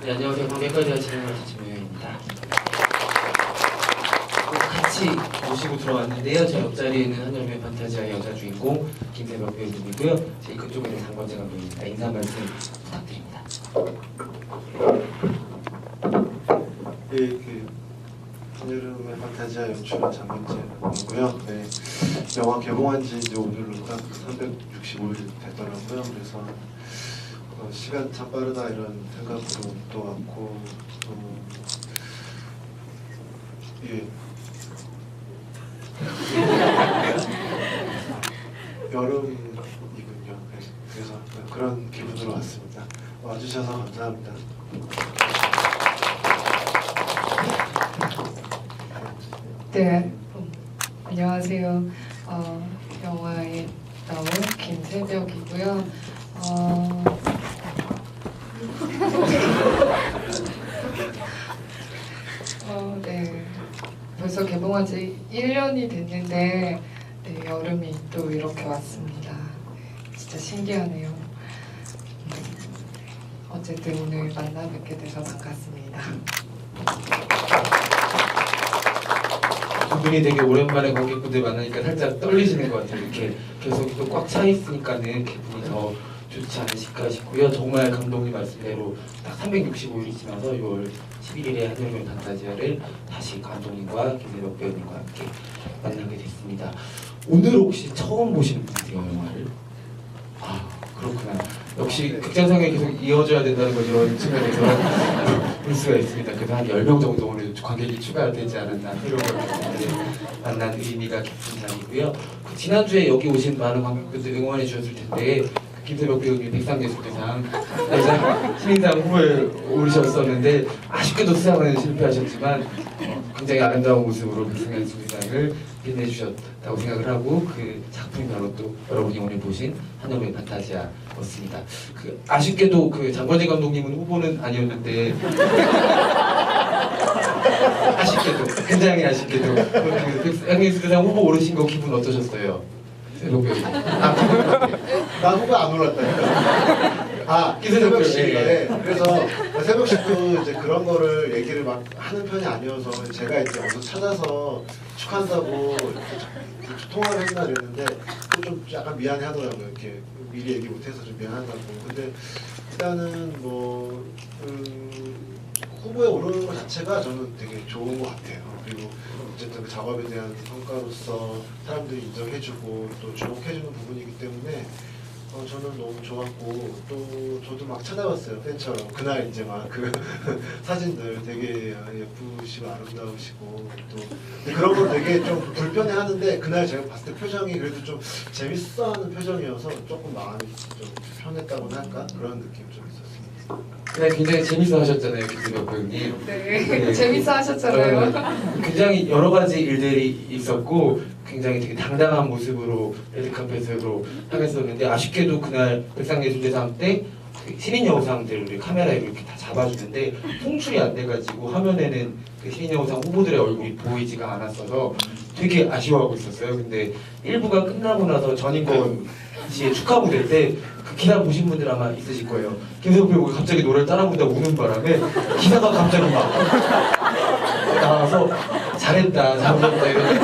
네, 안녕하세요. 관객과대화 진행을 맡은 김효영입니다. 같이 모시고 들어왔는데요. 제 옆자리에는 한여름의 판타지아의 여자 주인공 김세벽 배우님이고요. 제 그쪽에는 장건재 감독입니다. 인사 말씀 부탁드립니다. 네, 한여름의 판타지아 연출한 장건재고요. 네, 영화 개봉한 지 이제 오늘로 딱 365일 됐더라고요. 그래서 시간 참 빠르다 이런 생각으로 또 왔고, 예. 여름이군요. 네, 그래서 그런 기분으로 왔습니다. 와주셔서 감사합니다. 네, 안녕하세요. 영화에 나온 김세벽이고요. 네, 벌써 개봉한 지 1년이 됐는데 네, 여름이 또 이렇게 왔습니다. 진짜 신기하네요. 어쨌든 오늘 만나 뵙게 돼서 반갑습니다. 두 분이 되게 오랜만에 관객분들 만나니까 살짝 떨리시는 것 같아요. 이렇게 계속 또 꽉 차 있으니까는 기분이 더 좋지 않으실까 싶고요. 정말 감독님 말씀대로 딱 365일이 지나서 6월 11일에 한여름의 판타지아를 다시 감독님과 김세벽 배우님과 함께 만나게 됐습니다. 오늘 혹시 처음 보시는 분이세요, 영화를? 아, 그렇구나. 역시 극장상에 계속 이어져야 된다는 걸 이런 측면에서 볼 수가 있습니다. 그래서 한 10명 정도 오늘 관객이 추가되지 않았나 이런 것들을 만난 의미가 깊은 자리고요. 지난주에 여기 오신 많은 관객분들 응원해 주셨을 텐데 김세벽 배우님이 백상예술대상 신인상 후보에 오르셨었는데 아쉽게도 수상은 실패하셨지만 굉장히 아름다운 모습으로 백상예술대상을 빛내주셨다고 생각을 하고 그 작품이 바로 또 여러분이 오늘 보신 한여름의 판타지아였습니다. 아쉽게도 장건재 감독님은 후보는 아니었는데 아쉽게도 굉장히 아쉽게도 백상예술대상 후보 오르신 거 기분 어떠셨어요? 세벽 배우님. 나 후보 안 올랐다니까. 새벽 씨가 그래서 새벽 씨도 이제 그런 거를 얘기를 막 하는 편이 아니어서 제가 이제 어디서 찾아서 축하한다고 이렇게 통화를 했나 그랬는데 좀 약간 미안해 하더라고요. 이렇게 미리 얘기 못해서 좀 미안하다고. 근데 일단은 후보에 오르는 것 자체가 저는 되게 좋은 것 같아요. 그리고 어쨌든 그 작업에 대한 성과로서 사람들이 인정해주고 또 주목해주는 부분이기 때문에 저는 너무 좋았고 또 저도 막 찾아봤어요. 팬처럼 그날 이제 막 그 사진들 되게 예쁘시고 아름다우시고 또 근데 그런 걸 되게 좀 불편해하는데 그날 제가 봤을 때 표정이 그래도 좀 재밌어하는 표정이어서 조금 마음이 좀 편했다고나 할까 그런 느낌 좀 있었습니다. 그날 굉장히 재밌어 하셨잖아요, 김세벽 배우님. 네, 재밌어 하셨잖아요. 굉장히 여러 가지 일들이 있었고 굉장히 되게 당당한 모습으로 레드카펫으로 하겠었는데 아쉽게도 그날 백상예술대상 때 신인 여우상들을 카메라에 이렇게 다 잡아주는데 송출이 안 돼가지고 화면에는 그 신인 여우상 후보들의 얼굴이 보이지가 않았어서 되게 아쉬워하고 있었어요. 근데 1부가 끝나고 나서 전인권 씨의 축하 무대 때 그 기사 보신 분들 아마 있으실 거예요. 김세벽 배우가 갑자기 노래를 따라 부르다 우는 바람에 기사가 갑자기 막 나와서 잘했다, 잘했다 이런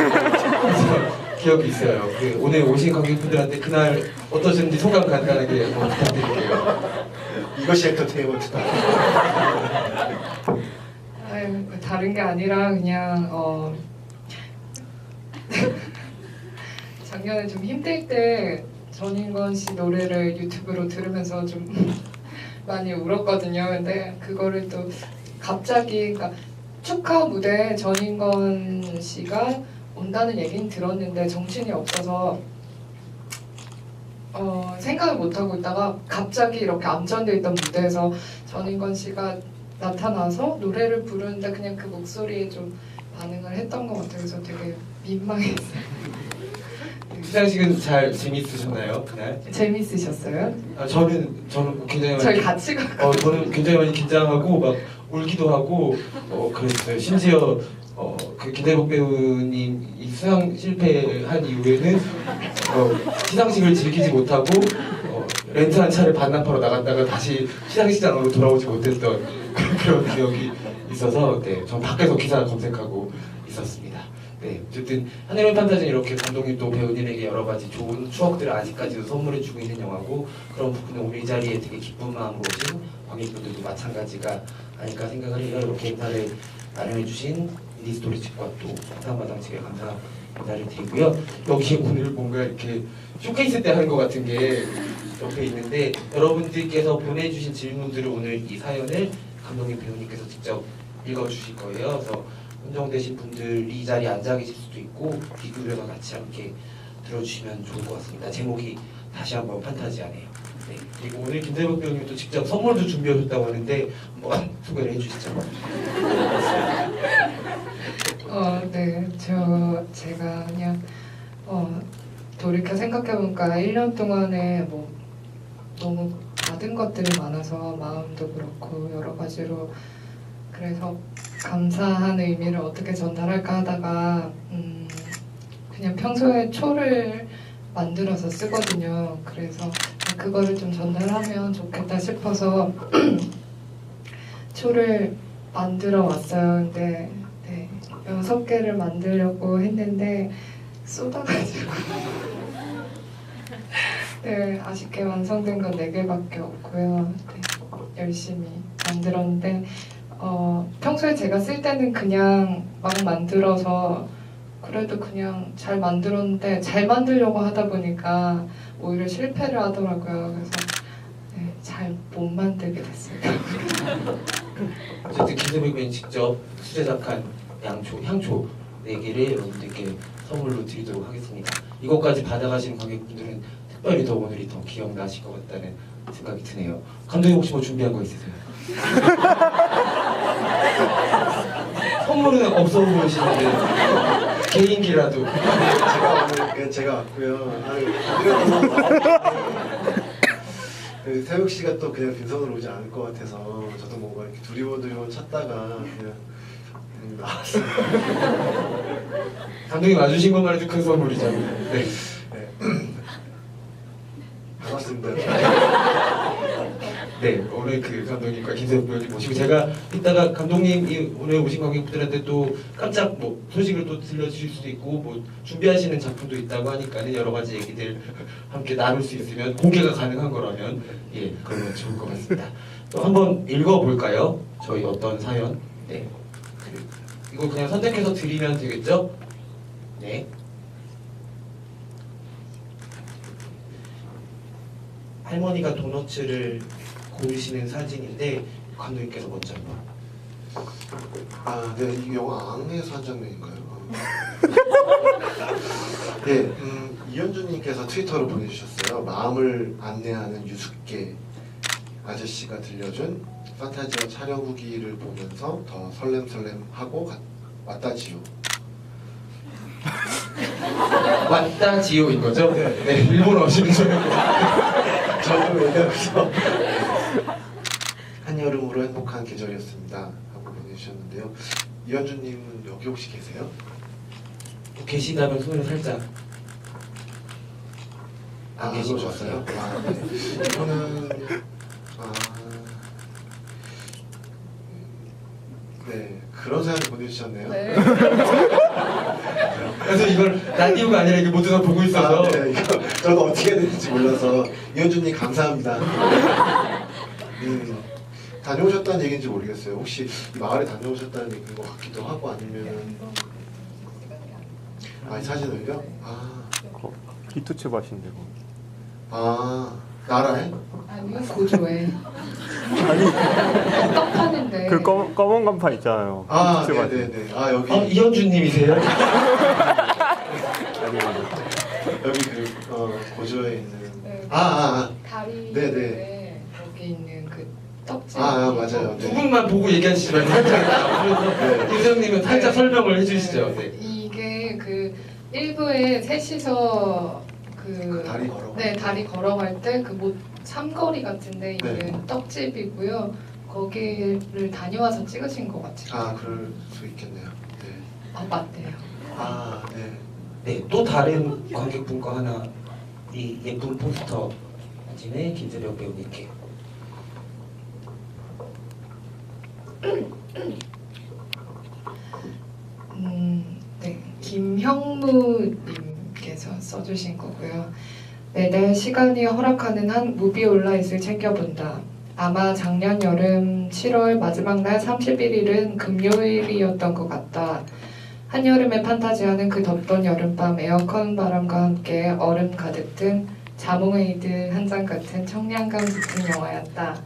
기억이 있어요. 오늘 오신 관객분들한테 그날 어떠셨는지 소감 간단하게 한번 부탁드릴게요. 이것이 엔터테인먼트다. 다른 게 아니라 그냥 작년에 좀 힘들 때 전인권 씨 노래를 유튜브로 들으면서 좀 많이 울었거든요. 근데 그거를 또 갑자기 그러니까 축하 무대에 전인권 씨가 온다는 얘기는 들었는데 정신이 없어서 생각을 못하고 있다가 갑자기 이렇게 암전돼 있던 무대에서 전인권 씨가 나타나서 노래를 부르는데 그냥 그 목소리에 좀 반응을 했던 것 같아요. 그래서 되게 민망했어요. 시상식은 잘 재밌으셨나요 그날? 재밌으셨어요? 저는 굉장히 저희 같이 갔고 저는 굉장히 많이 긴장하고 막 울기도 하고 그랬어요. 심지어 그 김세벽 배우님 수상 실패한 이후에는 시상식을 즐기지 못하고 렌트한 차를 반납하러 나갔다가 다시 시장으로 돌아오지 못했던 그런 기억이 있어서 네, 전 밖에서 기사 검색하고 있었습니다. 네, 어쨌든 하늘의 판타지는 이렇게 감독님 또 배우님에게 여러 가지 좋은 추억들을 아직까지도 선물해주고 있는 영화고 그런 부분은 오늘 이 자리에 되게 기쁜 마음으로 오신 관객분들도 마찬가지가 아닐까 생각을 해요. 이렇게 행사를 마련해주신 인디스토리 측과 또 성탄마당 측에 감사 인사를 드리고요. 여기 오늘 뭔가 이렇게 쇼케이스 때 하는 것 같은 게 옆에 있는데 여러분들께서 보내주신 질문들을 오늘 이 사연을 감독님 배우님께서 직접 읽어주실 거예요. 그래서 선정되신 분들이 이 자리에 앉아 계실 수도 있고 귀 기울여서 같이 함께 들어주시면 좋을 것 같습니다. 제목이 다시 한번 판타지하네요. 네. 그리고 오늘 김대복 배우님이 또 직접 선물도 준비하셨다고 하는데 한번 소개를 해주시죠. 네, 제가 그냥 돌이켜 생각해보니까 1년 동안에 뭐 너무 받은 것들이 많아서 마음도 그렇고 여러 가지로 그래서 감사한 의미를 어떻게 전달할까 하다가 그냥 평소에 초를 만들어서 쓰거든요. 그래서 그거를 좀 전달하면 좋겠다 싶어서 초를 만들어 왔어요. 근데 네, 6개를 만들려고 했는데 쏟아가지고 네, 아쉽게 완성된 건 4개밖에 없고요. 네, 열심히 만들었는데 평소에 제가 쓸 때는 그냥 막 만들어서 그래도 그냥 잘 만들었는데 잘 만들려고 하다 보니까 오히려 실패를 하더라고요. 그래서 네, 잘 못 만들게 됐습니다. 어쨌든 김대복 배우님 직접 수제작한 향초 4개를 여러분들께 선물로 드리도록 하겠습니다. 이것까지 받아가시는 관객분들은 특별히 더 오늘이 더 기억나실 것 같다는 생각이 드네요. 감독님 혹시 뭐 준비한 거 있으세요? 선물은 없어 보이시는데 개인기라도. 제가 왔고요. 태욱 씨가 또 그냥 빈손으로 오지 않을 것 같아서 저도 뭔가 이렇게 두리번두리번 찾다가 그냥 나왔어요. 감독님 와주신 것만 해도 큰 선물이죠. 네. 반갑습니다. 네, 오늘 그 감독님과 김세욱 배우님 모시고 제가 이따가 감독님이 오늘 오신 관객분들한테 또 깜짝 뭐 소식을 또 들려주실 수도 있고 뭐 준비하시는 작품도 있다고 하니까는 여러 가지 얘기들 함께 나눌 수 있으면 공개가 가능한 거라면 예, 그러면 좋을 것 같습니다. 또 한번 읽어볼까요? 저희 어떤 사연? 네, 이거 그냥 선택해서 드리면 되겠죠? 네. 할머니가 도너츠를 고르시는 사진인데 감독님께서 먼저 한번. 네, 이 영화 앙에서 한 장면인가요? 네, 이현주님께서 트위터로 보내주셨어요. 마음을 안내하는 유숙계 아저씨가 들려준 판타지어 촬영 후기를 보면서 더 설렘설렘하고 왔다지요. 왔다지요인 거죠? 네, 일본어시는 줄 저도 왜냐면서 한여름으로 행복한 계절이었습니다 하고 보내주셨는데요. 이현주님은 여기 혹시 계세요? 계시다면 손을 살짝 안 계신 것 계셨어요? 같아요. 네. 이거는 네, 그런 사연을 보내주셨네요. 네. 그래서 이걸 라디오가 아니라 이게 모두 다 보고 있어서 네, 이거 저도 어떻게 해야 되는지 몰라서 이현주님 감사합니다. 다녀오셨다는 얘기인지 모르겠어요. 혹시 이 마을에 다녀오셨다는 얘기인 것 같기도 하고 아니면은 이 사진을요? 히토츠 밭인데 뭐. 나라에? 아니요, 고조에. 아니 떡하는데. 그 검은 간판 있잖아요. 히토츠 밭. 네네네. 여기 이현주님이세요? 여기 고조에 있는. 네. 다리 네네. 위에 거기 있는 그 떡집. 맞아요. 두 네. 분만 보고 얘기하시지 말고 살짝 김세웅님은 살짝 설명을 해주시죠. 네. 이게 그 일부에 셋이서 그 다리 걸어. 네, 다리 걸어갈 때 그 뭐 삼거리 같은데 있는 네. 떡집이고요. 거기를 다녀와서 찍으신 것 같아요. 그럴 수 있겠네요. 네. 맞대요. 네. 네, 또 다른 관객분과 하나 이 예쁜 포스터 제작진의 김세령 배우님께. 네, 김형무님께서 써주신 거고요. 매달 시간이 허락하는 한 무비 온라인을 챙겨본다. 아마 작년 여름 7월 마지막 날 31일은 금요일이었던 것 같다. 한여름의 판타지하는 그 덥던 여름밤 에어컨 바람과 함께 얼음 가득 든 자몽에이드 한 잔 같은 청량감 짙은 영화였다.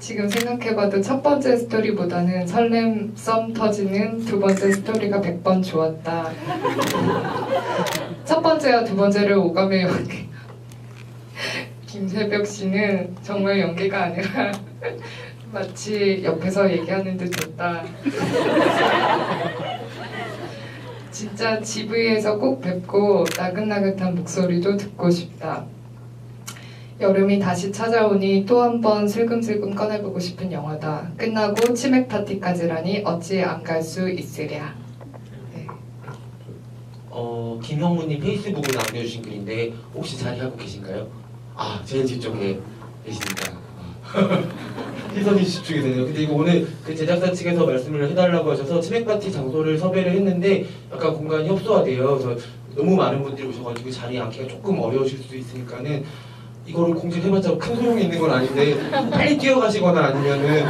지금 생각해봐도 첫 번째 스토리보다는 설렘 썸 터지는 두 번째 스토리가 100번 좋았다. 첫 번째와 두 번째를 오감에 연기. 김세벽 씨는 정말 연기가 아니라 마치 옆에서 얘기하는 듯 했다. 진짜 GV에서 꼭 뵙고 나긋나긋한 목소리도 듣고 싶다. 여름이 다시 찾아오니 또 한 번 슬금슬금 꺼내보고 싶은 영화다. 끝나고 치맥 파티까지라니 어찌 안 갈 수 있으랴. 네. 김형무님 페이스북에 남겨주신 글인데 혹시 자리하고 계신가요? 아, 제일 뒤쪽에 계십니다. 시선이 집중이 되네요. 근데 이거 오늘 그 제작사 측에서 말씀을 해달라고 하셔서 치맥 파티 장소를 섭외를 했는데 약간 공간이 협소하대요. 그래서 너무 많은 분들이 오셔가지고 자리에 앉기가 조금 어려우실 수도 있으니까는 이거를 공지를 해봤자 큰 소용이 있는 건 아닌데 빨리 뛰어가시거나 아니면은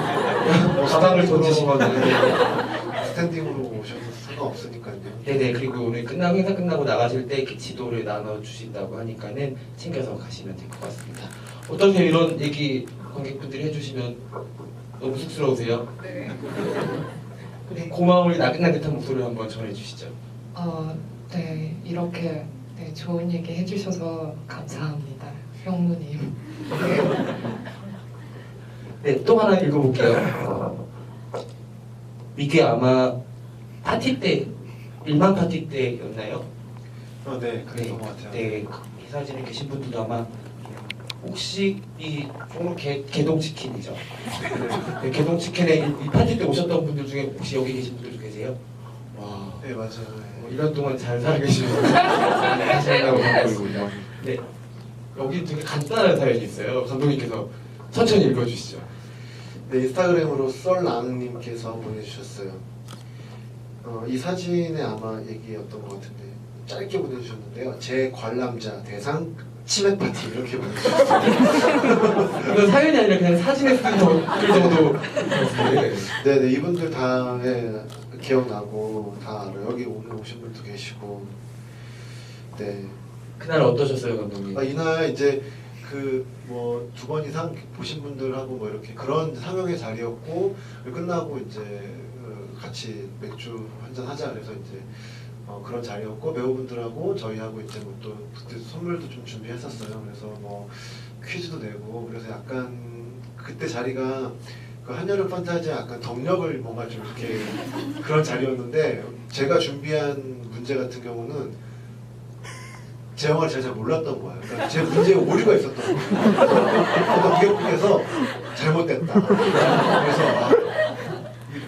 가방을 던지시거나. 스탠딩으로 오셔서 상관없으니까요. 네네. 그리고 오늘 행사 끝나고 나가실 때 이렇게 지도를 나눠주신다고 하니까는 챙겨서 가시면 될 것 같습니다. 어떠세요? 이런 얘기 관객분들이 해주시면 너무 쑥스러우세요? 네. 고마움을 나긋나긋한 목소리로 한번 전해주시죠. 네, 이렇게 네, 좋은 얘기 해주셔서 감사합니다, 형무님. 네, 또 하나 읽어볼게요. 이게 아마 파티 때, 일반 파티 때였나요? 네, 그랬던 것 같아요. 네, 이 사진에 계신 분들도 아마 혹시 이 종로 개동치킨이죠? 네, 개동치킨에 이 파티 때 오셨던 분들 중에 혹시 여기 계신 분들 계세요? 와, 네, 맞아요. 1년 동안 잘 살고 계시는 분들 하신다고 생각하고요. 네, 여기 되게 간단한 사연이 있어요. 감독님께서 천천히 읽어주시죠. 네, 인스타그램으로 썰랑님께서 보내주셨어요. 이 사진에 아마 얘기였던 것 같은데 짧게 보내주셨는데요. 제 관람자 대상 치맥 파티 이렇게 보내주셨어요. 이건 사연이 아니라 그냥 사진에 쓴 글 정도. 네네, 이분들 다 기억나고 다 알아요. 여기 오늘 오신 분도 계시고. 네. 그날 어떠셨어요, 감독님? 이날 이제 그 뭐 2번 이상 보신 분들하고 뭐 이렇게 그런 상영의 자리였고, 끝나고 이제 같이 맥주 한잔 하자 그래서 이제 그런 자리였고, 배우분들하고 저희하고 이제 뭐 또 그때 선물도 좀 준비했었어요. 그래서 뭐 퀴즈도 내고, 그래서 약간 그때 자리가 그 한여름 판타지의 약간 덕력을 뭔가 좀 이렇게 그런 자리였는데, 제가 준비한 문제 같은 경우는 제 영화를 제가 잘 몰랐던 거예요. 그러니까 제 문제에 오류가 있었던 거예요. 그게 그래서 잘못됐다. 그래서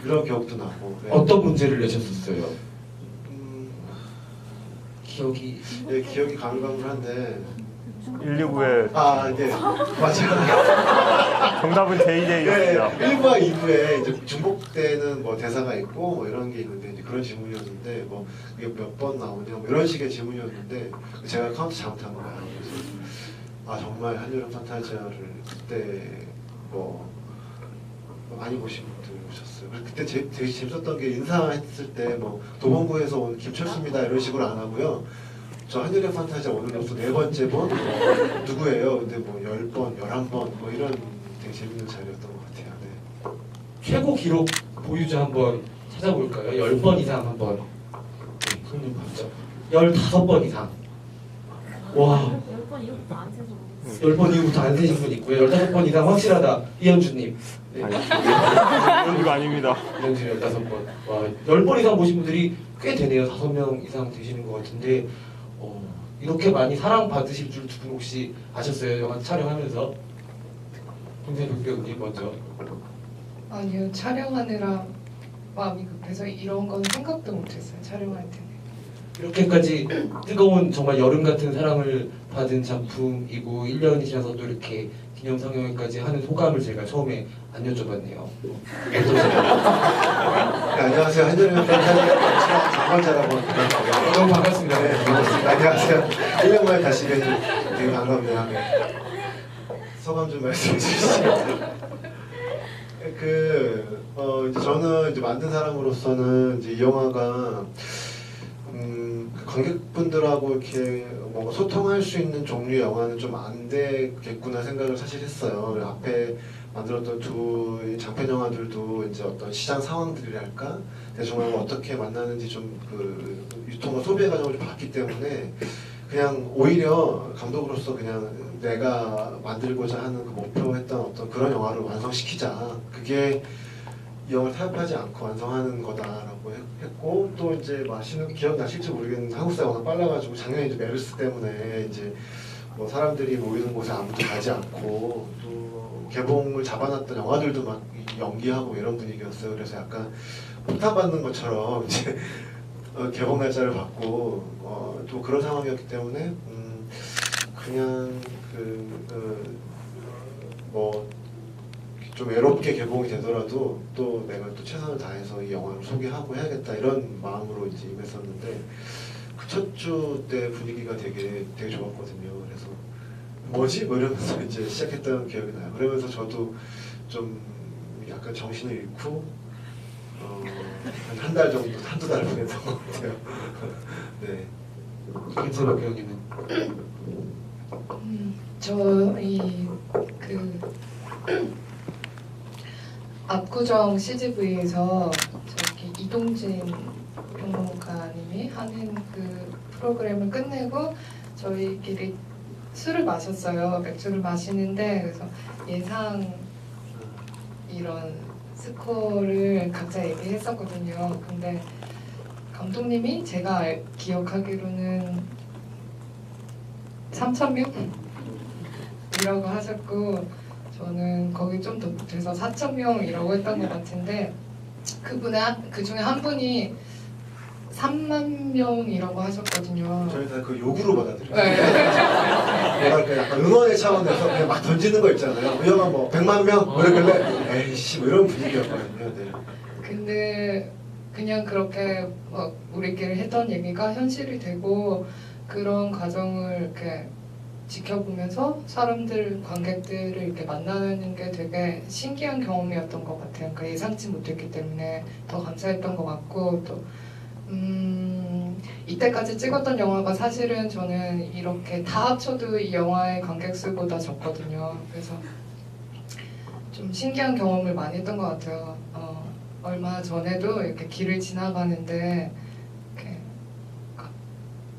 그런 기억도 나고. 네. 어떤 문제를 내셨었어요? 기억이 네, 기억이 가물가물한데. 119에 네, 맞아요. 정답은 JJ였습니다. 네, 1부와 2부에 이제 중복 때는 뭐 대사가 있고 뭐 이런 게 있는데, 이제 그런 질문이었는데 뭐 그게 몇 번 나오냐 뭐 이런 식의 질문이었는데, 제가 카운트 잘못한 거예요. 그래서 정말 한여름 판타지아를 그때 뭐 많이 보신 분들 오셨어요. 그래서 그때 되게 재밌었던 게, 인사했을 때 뭐 도봉구에서 온 김철수입니다 이런 식으로 안 하고요. 저 한여름 판타지아 오늘로서 4번째 본 누구예요? 근데 뭐 10번, 11번 뭐 이런 되게 재밌는 자리였던 것 같아요. 네. 최고 기록 보유자 한번 찾아볼까요? 10번 이상 한번. 네, 손님 봤죠? 15번 이상. 와, 10번 이후부터 안 세서 모르겠어요. 10번 이후부터 안 세신 분 있고요. 15번 이상 확실하다. 이현주님. 네. 이거 아닙니다. 이현주 15번. 와, 10번 이상 보신 분들이 꽤 되네요. 5명 이상 되시는 것 같은데, 이렇게 많이 사랑받으실 줄 두 분 혹시 아셨어요? 영화 촬영하면서? 김세벽 배우님 먼저. 아니요, 촬영하느라 마음이 급해서 이런 건 생각도 못했어요, 촬영할 때는. 이렇게까지 뜨거운 정말 여름 같은 사랑을 받은 작품이고 1년이 지나서 또 이렇게 기념 상영회까지 하는 소감을 제가 처음에 안 여쭤봤네요. 어떠세요? 네, 안녕하세요. 한여름 팬타지아 장관자라고 합니다. 너무 반갑습니다. 네, 반갑습니다. 안녕하세요. 1년 만에 다시 뵈니 되게 반갑네요. 네. 소감 좀 말씀해 주시죠. 이제 저는 이제 만든 사람으로서는 이제 이 영화가 관객분들하고 이렇게 뭔가 소통할 수 있는 종류의 영화는 좀 안 되겠구나 생각을 사실 했어요. 앞에 만들었던 두 장편 영화들도 이제 어떤 시장 상황들이랄까, 대중을 어떻게 만나는지 좀 그 유통과 소비의 과정을 좀 봤기 때문에 그냥 오히려 감독으로서 그냥 내가 만들고자 하는 그 목표했던 어떤 그런 영화를 완성시키자. 그게 이 영화를 타협하지 않고 완성하는 거다라고 했고, 또 이제 마시는 기억나실지 모르겠는데 한국사가 워낙 빨라가지고 작년에 이제 메르스 때문에 이제 뭐 사람들이 모이는 곳에 아무도 가지 않고 또 개봉을 잡아놨던 영화들도 막 연기하고 이런 분위기였어요. 그래서 약간 폭탄받는 것처럼 이제 개봉 날짜를 받고 또 그런 상황이었기 때문에 그냥 뭐 좀 외롭게 개봉이 되더라도 또 내가 또 최선을 다해서 이 영화를 소개하고 해야겠다 이런 마음으로 이제 임했었는데 그 첫 주 때 분위기가 되게 좋았거든요. 그래서 뭐지? 뭐 이러면서 이제 시작했던 기억이 나요. 그러면서 저도 좀 약간 정신을 잃고 한 달 정도, 한두 달 보냈던 것 같아요. 네. 김세박 배우님은? 저희 압구정 CGV에서 저기 이동진 평론가님이 하는 그 프로그램을 끝내고 저희끼리 술을 마셨어요. 맥주를 마시는데 그래서 예상 이런 스코어를 각자 얘기했었거든요. 근데 감독님이 제가 기억하기로는 3,000명이라고 하셨고 저는 거기 좀 더 못해서 4,000명이라고 했던 것 같은데 그 중에 한 분이 3만 명이라고 하셨거든요. 저희 다 그 욕으로 받아들여요. 네. 뭐랄까 약간 응원의 차원에서 그냥 막 던지는 거 있잖아요. 이 영화 뭐 100만 명? 뭐 이러길래 에이씨 뭐 이런 분위기였거든요. 네. 근데 그냥 그렇게 막 우리끼리 했던 얘기가 현실이 되고 그런 과정을 이렇게 지켜보면서 사람들, 관객들을 이렇게 만나는 게 되게 신기한 경험이었던 것 같아요. 그러니까 예상치 못했기 때문에 더 감사했던 것 같고 또 이때까지 찍었던 영화가 사실은 저는 이렇게 다 합쳐도 이 영화의 관객 수보다 적거든요. 그래서 좀 신기한 경험을 많이 했던 것 같아요. 얼마 전에도 이렇게 길을 지나가는데 이렇게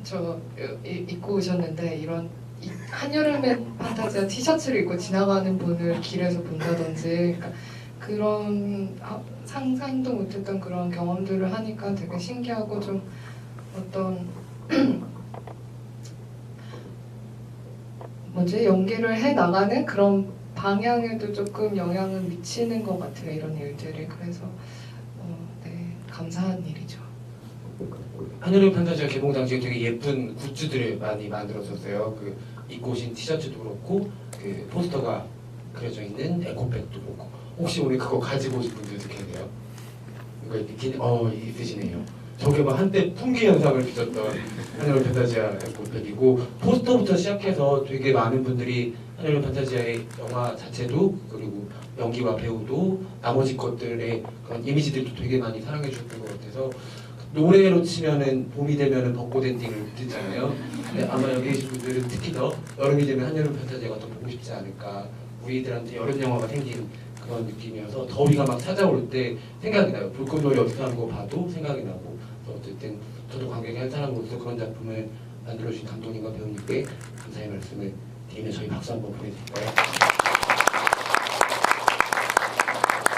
저 입고 오셨는데 이런 한여름의 판타지아 티셔츠를 입고 지나가는 분을 길에서 본다든지 그러니까 그런 상상도 못했던 그런 경험들을 하니까 되게 신기하고 좀 어떤 연기를 해 나가는 그런 방향에도 조금 영향을 미치는 것 같아요. 이런 일들이. 그래서 네, 감사한 일이죠. 한여름 판타지아 개봉 당시에 되게 예쁜 굿즈들을 많이 만들었었어요. 그 입고 오신 티셔츠도 그렇고 그 포스터가 그려져 있는 에코백도 그렇고 혹시 오늘 그거 가지고 오신 분들도 계세요? 이거 이렇게 있으시네요. 저게 막 한때 풍기 현상을 빚었던 한여름 판타지아 에코백이고 포스터부터 시작해서 되게 많은 분들이 한여름 판타지아의 영화 자체도 그리고 연기와 배우도 나머지 것들의 그런 이미지들도 되게 많이 사랑해 주셨던 것 같아서 노래로 치면은 봄이 되면은 벚꽃 엔딩을 듣잖아요. 근데 아마 여기 계신 분들은 특히 더 여름이 되면 한여름 판타지아가 더 보고 싶지 않을까. 우리들한테 여름 영화가 생긴 그런 느낌이어서 더위가 막 찾아올 때 생각이 나요. 불꽃놀이 어떻게 하는 거 봐도 생각이 나고. 어쨌든 저도 관객의 한 사람으로서 그런 작품을 만들어주신 감독님과 배우님께 감사의 말씀을 드리며 저희 박수 한번 보내드릴까요?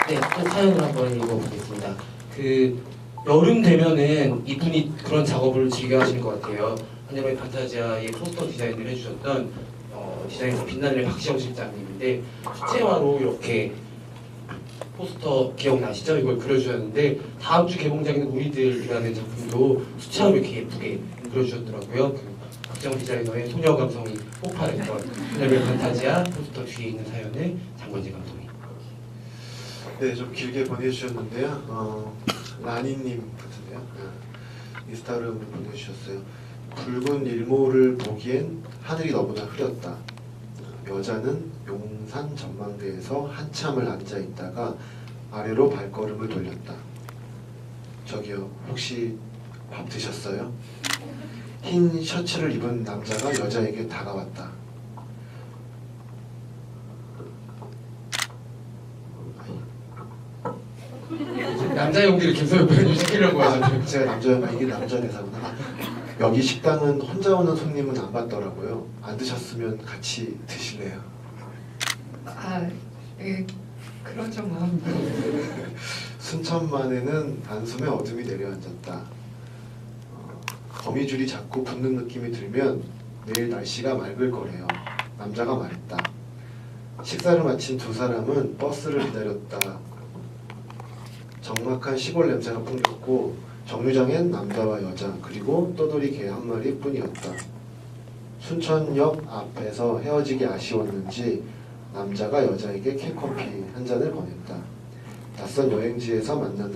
네, 또 사연을 한번 읽어보겠습니다. 여름 되면은 이분이 그런 작업을 즐겨 하시는 것 같아요. 한여름의 판타지아의 포스터 디자인을 해주셨던 디자인에서 빛나는 박시영 실장님인데 수채화로 이렇게 포스터 기억나시죠? 이걸 그려주셨는데 다음 주 개봉작인 우리들이라는 작품도 수채화로 이렇게 예쁘게 그려주셨더라고요. 그 박정 디자이너의 소녀 감성이 폭발했던 하늘의 판타지아 포스터 뒤에 있는 사연을 장건지 감독이. 네, 좀 길게 보내주셨는데요. 라니님 같은데요. 인스타그램으로 보내주셨어요. 붉은 일몰을 보기엔 하늘이 너무나 흐렸다. 여자는 용산 전망대에서 한참을 앉아 있다가 아래로 발걸음을 돌렸다. 저기요, 혹시 밥 드셨어요? 흰 셔츠를 입은 남자가 여자에게 다가왔다. 남자 연기를 계속 변주시키려고 하셨네요. 제가 남자가 이게 남자 대사구나. 여기 식당은 혼자 오는 손님은 안 받더라고요. 안 드셨으면 같이 드실래요? 아, 예, 그러죠 뭐. 순천만에는 단숨에 어둠이 내려앉았다. 거미줄이 자꾸 붙는 느낌이 들면 내일 날씨가 맑을 거래요. 남자가 말했다. 식사를 마친 두 사람은 버스를 기다렸다. 적막한 시골 냄새가 풍겼고 정류장엔 남자와 여자 그리고 떠돌이 개 한 마리뿐이었다. 순천역 앞에서 헤어지기 아쉬웠는지 남자가 여자에게 캔커피 한 잔을 보냈다. 낯선 여행지에서 만난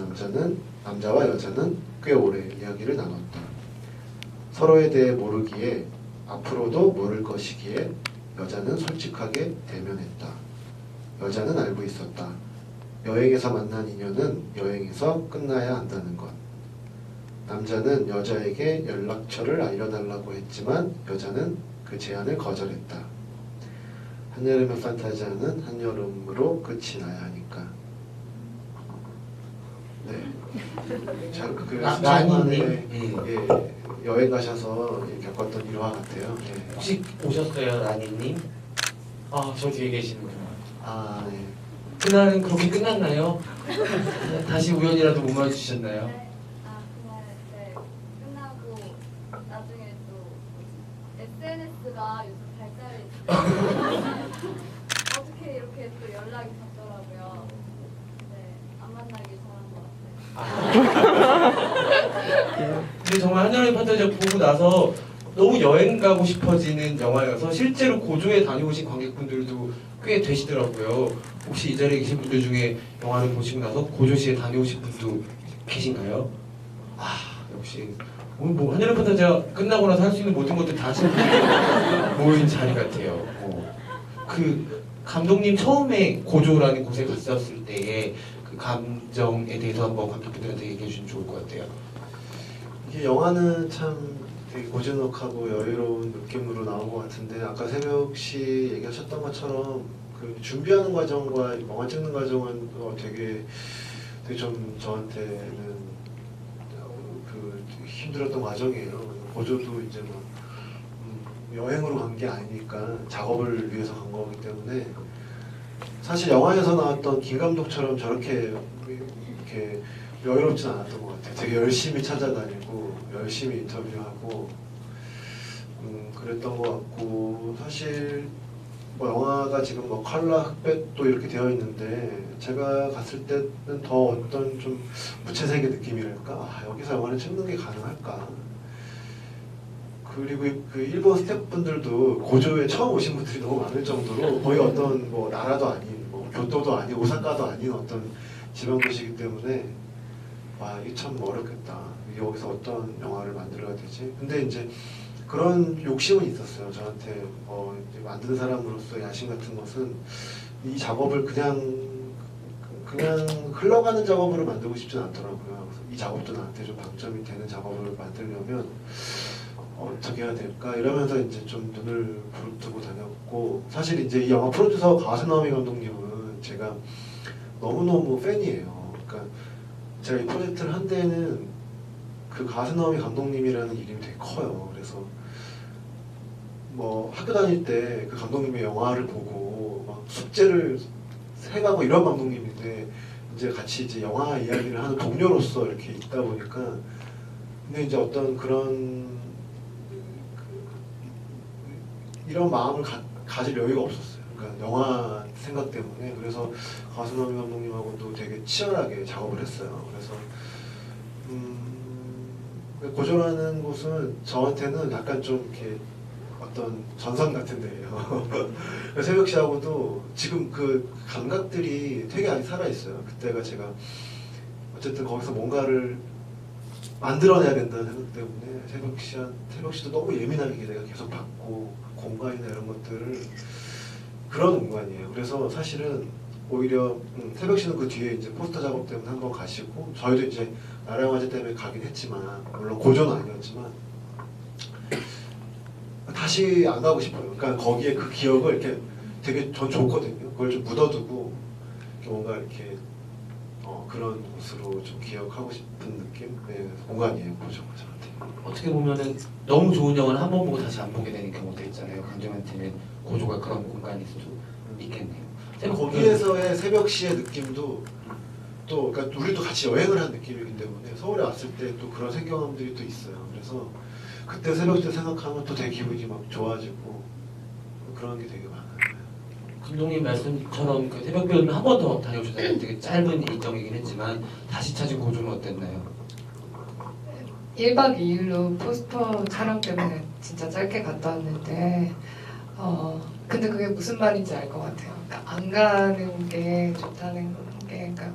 남자와 여자는 꽤 오래 이야기를 나눴다. 서로에 대해 모르기에 앞으로도 모를 것이기에 여자는 솔직하게 대면했다. 여자는 알고 있었다. 여행에서 만난 인연은 여행에서 끝나야 한다는 것. 남자는 여자에게 연락처를 알려달라고 했지만 여자는 그 제안을 거절했다. 한여름의 판타지아는 한여름으로 끝이 나야 하니까. 네. 자, 그 라니님. 예, 여행 가셔서 겪었던 일화 같아요. 예. 혹시 오셨어요, 라니님? 아, 저 뒤에 계시는구나. 아, 네. 그날은 그렇게 끝났나요? 다시 우연이라도 못 마주치셨나요? 네. 아, 그날 네. 끝나고 나중에 또 SNS가 요즘 발달해 있어요. 어떻게 이렇게 또 연락이 닿더라고요. 네, 안 만나길 잘한 것 같아요. 근데 정말 한여름의 판타지아 보고 나서 너무 여행 가고 싶어지는 영화여서 실제로 고조에 다녀오신 관객분들도 꽤 되시더라고요. 혹시 이 자리에 계신 분들 중에 영화를 보시고 나서 고조시에 다녀오신 분도 계신가요? 아, 역시 오늘 뭐 한여름 판타지아 끝나고 나서 할 수 있는 모든 것들 다 하시는 분들이 모인 자리 같아요. 그 감독님 처음에 고조라는 곳에 갔었을 때의 그 감정에 대해서 한번 관객분들한테 얘기해 주시면 좋을 것 같아요. 이게 영화는 참 되게 고즈넉하고 여유로운 느낌으로 나온 것 같은데 아까 새벽시 얘기하셨던 것처럼 그 준비하는 과정과 영화 찍는 과정은 되게 좀 저한테는 그 힘들었던 과정이에요. 고조도 이제 뭐 여행으로 간 게 아니니까 작업을 위해서 간 거기 때문에 사실 영화에서 나왔던 김 감독처럼 저렇게 이렇게 여유롭진 않았던 것 같아요. 되게 열심히 찾아다니고 열심히 인터뷰하고 그랬던 것 같고 사실 뭐 영화가 지금 뭐 컬러 흑백도 이렇게 되어 있는데 제가 갔을 때는 더 어떤 좀 무채색의 느낌이랄까 아, 여기서 영화를 찍는 게 가능할까 그리고 그 일본 스태프분들도 고조에 처음 오신 분들이 너무 많을 정도로 거의 어떤 뭐 나라도 아닌 뭐 교토도 아닌 오사카도 아닌 어떤 지방 도시이기 때문에 와 이게 참 어렵겠다. 여기서 어떤 영화를 만들어야 되지? 근데 이제 그런 욕심은 있었어요. 저한테 이제 만드는 사람으로서 야심 같은 것은 이 작업을 그냥 흘러가는 작업으로 만들고 싶진 않더라고요. 그래서 이 작업도 나한테 좀 방점이 되는 작업을 만들려면 어떻게 해야 될까 이러면서 이제 좀 눈을 부릅뜨고 다녔고 사실 이제 이 영화 프로듀서 가와스나오미 감독님은 제가 너무너무 팬이에요. 그러니까 제가 이 프로젝트를 한 데에는 그 가와스나오미 감독님이라는 이름이 되게 커요. 그래서 뭐 학교 다닐 때 그 감독님의 영화를 보고 막 숙제를 해가고 이런 감독님인데 이제 같이 이제 영화 이야기를 하는 동료로서 이렇게 있다 보니까 근데 이제 어떤 그런 이런 마음을 가질 여유가 없었어요. 그러니까 영화 생각 때문에. 그래서 가수노미 감독님하고도 되게 치열하게 작업을 했어요. 그래서 고조라는 곳은 저한테는 약간 좀 이렇게 어떤 전선 같은 데예요. 새벽시하고도 지금 그 감각들이 되게 아직 살아있어요. 그때가 제가 어쨌든 거기서 뭔가를 만들어내야 된다는 생각 때문에 새벽시도 너무 예민하게 내가 계속 받고 공간이나 이런 것들을 그런 공간이에요. 그래서 사실은 오히려 새벽시는 그 뒤에 이제 포스터 작업 때문에 한번 가시고 저희도 이제 나라영화제 때문에 가긴 했지만 물론 고조는 아니었지만 다시 안 가고 싶어요. 그러니까 거기에 그 기억을 이렇게 되게 전 좋거든요. 그걸 좀 묻어두고 이렇게 뭔가 이렇게 그런 곳으로 좀 기억하고 싶은 느낌의 공간이에요. 고조가 저한테. 어떻게 보면은 너무 좋은 영화를 한 번 보고 다시 안 보게 되는 경우도 있잖아요. 감정한테는 고조가 그런 공간일 수도 있겠네요. 거기에서의 새벽시의 느낌도 또 그러니까 우리도 같이 여행을 한 느낌이기 때문에 서울에 왔을 때 또 그런 생경함들이 또 있어요. 그래서 그때 새벽시 생각하면 또 되게 기분이 막 좋아지고 그런 게 되게 많아요. 감독님 말씀처럼 그 새벽 배우는 한 번 더 다녀오셨다는 되게 짧은 일정이긴 했지만 다시 찾은 고조는 어땠나요? 1박 2일로 포스터 촬영 때문에 진짜 짧게 갔다 왔는데 근데 그게 무슨 말인지 알 것 같아요. 그러니까 안 가는 게 좋다는 게 그러니까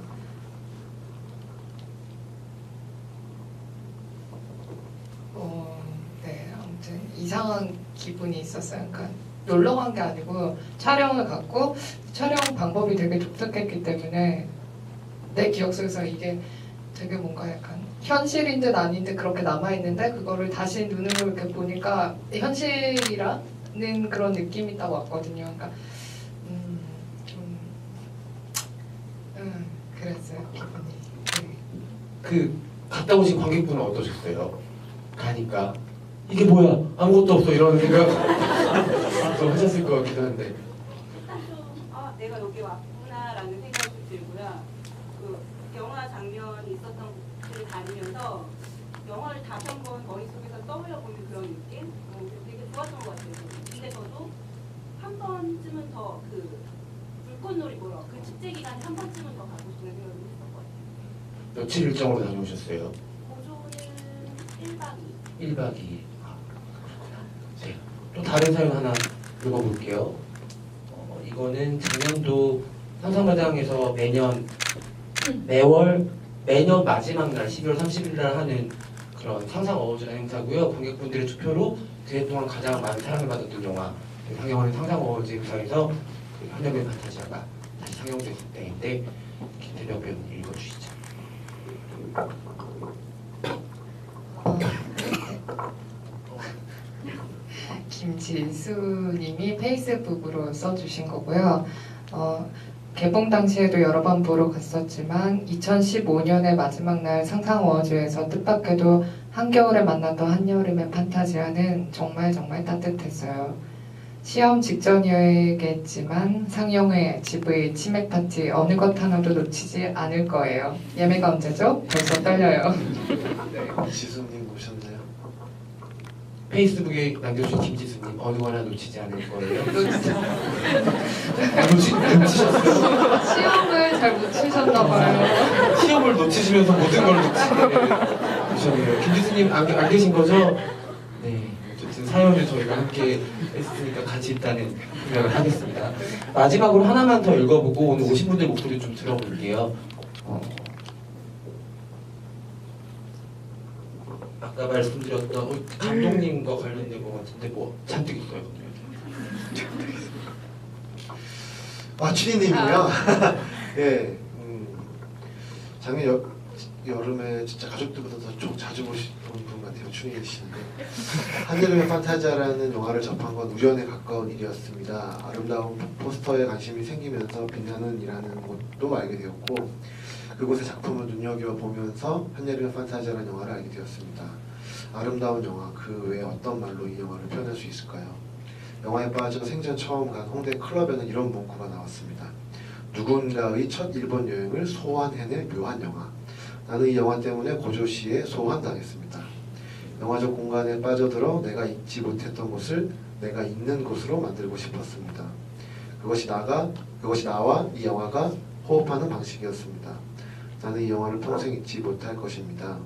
네 아무튼 이상한 기분이 있었어요. 그러니까 놀러 간 게 아니고 촬영을 갔고 촬영 방법이 되게 독특했기 때문에 내 기억 속에서 이게 되게 뭔가 약간 현실인 듯 아닌 듯 그렇게 남아있는데 그거를 다시 눈으로 이렇게 보니까 현실이라는 그런 느낌이 딱 왔거든요. 그러니까 좀 그랬어요 기분이. 네. 그 갔다 오신 관객분은 어떠셨어요? 가니까 이게 뭐야 아무것도 없어 이런 생각 좀 하셨을 것 같기도 한데. 일단 좀 내가 여기 왔구나라는 생각이 들고요. 그 영화 장면이 있었던 곳을 다니면서 영화를 다시 한번 머릿속에서 떠올려 보는 그런 느낌? 되게 좋았던 것 같아요. 근데 저도 한 번쯤은 더 그 불꽃놀이 보러 그 축제 기간에 한 번쯤은 더 가고 싶은 생각을 했던 것 같아요. 며칠 일정으로 다녀오셨어요? 고조는 1박 2일. 1박 2일. 네. 또 다른 사연 하나 읽어볼게요. 이거는 작년도 상상마당에서 매년 마지막 날 12월 30일 날 하는 그런 상상 어워즈라는 행사고요. 관객분들의 투표로 그해 동안 가장 많은 사랑을 받았던 영화 상영하는 상상 어워즈 행사에서 그 현역의 판타지아가 다시 상영됐을 때인데 김태벽 배우님 읽어주시죠. 김지수님이 페이스북으로 써주신 거고요. 개봉 당시에도 여러 번 보러 갔었지만 2015년의 마지막 날 상상어워즈에서 뜻밖에도 한겨울에 만났던 한여름의 판타지아는 정말 따뜻했어요. 시험 직전이겠지만 상영회, GV, 치맥 파티 어느 것 하나도 놓치지 않을 거예요. 예매가 언제죠? 벌써 떨려요. 지수님 오셨나요? 페이스북에 남겨주신 김지수님 어느 거 하나 놓치지 않을 거예요. 놓치셨어요? 시험을 잘 못 치셨나봐요. 시험을 놓치시면서 모든 걸 놓치셨네요. 김지수님 안 계신 거죠? 네. 어쨌든 사연을 저희가 함께 했으니까 같이 있다는 생각을 하겠습니다. 마지막으로 하나만 더 읽어보고 오늘 오신 분들 목소리 좀 들어볼게요. 아까 말씀드렸던 감독님과 관련된 것 같은데 뭐 잔뜩 있어요. 추리님이요? 예, 작년 여름에 진짜 가족들보다 더 자주 보신 분 같아요. 추리인 씨인데 한여름의 판타지아라는 영화를 접한 건 우연에 가까운 일이었습니다. 아름다운 포스터에 관심이 생기면서 빛나는이라는 곳도 알게 되었고 그곳의 작품을 눈여겨보면서 한여름의 판타지아라는 영화를 알게 되었습니다. 아름다운 영화, 그 외에 어떤 말로 이 영화를 표현할 수 있을까요? 영화에 빠져 생전 처음 간 홍대 클럽에는 이런 문구가 나왔습니다. 누군가의 첫 일본 여행을 소환해낼 묘한 영화. 나는 이 영화 때문에 고조시에 소환당했습니다. 영화적 공간에 빠져들어 내가 잊지 못했던 곳을 내가 있는 곳으로 만들고 싶었습니다. 그것이 나와 이 영화가 호흡하는 방식이었습니다. 나는 이 영화를 평생 잊지 못할 것입니다.